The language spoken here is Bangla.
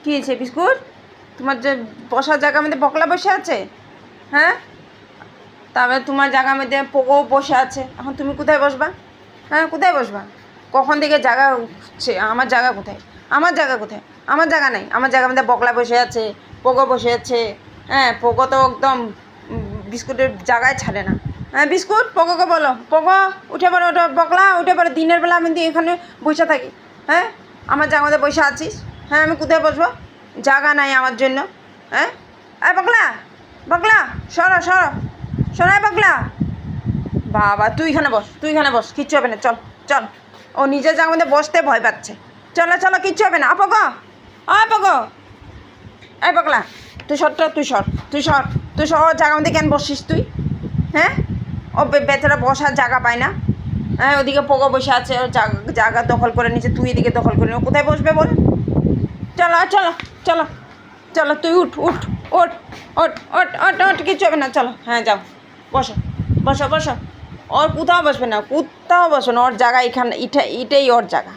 কী হয়েছে বিস্কুট? তোমার যে বসার জায়গার মধ্যে বকলা বসে আছে, হ্যাঁ? তারপরে তোমার জায়গার মধ্যে পোকো বসে আছে, এখন তুমি কোথায় বসবা? হ্যাঁ, কোথায় বসবা? কখন থেকে জায়গা হচ্ছে? আমার জায়গা কোথায়? আমার জায়গা কোথায়? আমার জায়গা নেই। আমার জায়গার মধ্যে বকলা বসে আছে, পোকো বসে আছে। হ্যাঁ, পোকো তো একদম বিস্কুটের জায়গায় ছাড়ে না। হ্যাঁ বিস্কুট, পোকোকে বলো, পোকো উঠে পড়ো, ওটা বকলা উঠে পড়ো। দিনের বেলা আমি এখানে বসে থাকি, হ্যাঁ? আমার জায়গার মধ্যে বসে আছিস, হ্যাঁ? আমি কোথায় বসবো? জায়গা নাই আমার জন্য, হ্যাঁ? বকলা, বকলা সরো সরো, সরাই বকলা। বাবা তুই এখানে বস, তুই এখানে বস, কিচ্ছু হবে না, চল চল। ও নিজের জায়গার মধ্যে বসতে ভয় পাচ্ছে। চলো চলো, কিচ্ছু হবে না। আপগো, আপগো, এই বকলা তুই সর, তুই সর, তুই সর, তুই সর। ওর জায়গার মধ্যে কেন বসিস তুই? হ্যাঁ, ও বেচারা বসার জায়গা পায় না। হ্যাঁ, ওদিকে পোকো বসে আছে, ও জায়গা দখল করে নিচ্ছে, তুই এদিকে দখল করে নি। ও কোথায় বসবে বল? চলো চলো চলো চলো, তুই উঠ উঠ ওঠ ওঠ ওঠ ওঠ ওঠ, কিচ্ছু হবে না, চলো। হ্যাঁ যাও, বসো বসো বসো। ওর কোথাও বসবে না, কোথাও বসবে না। ওর জায়গা এখানে, এটাই ওর জায়গা।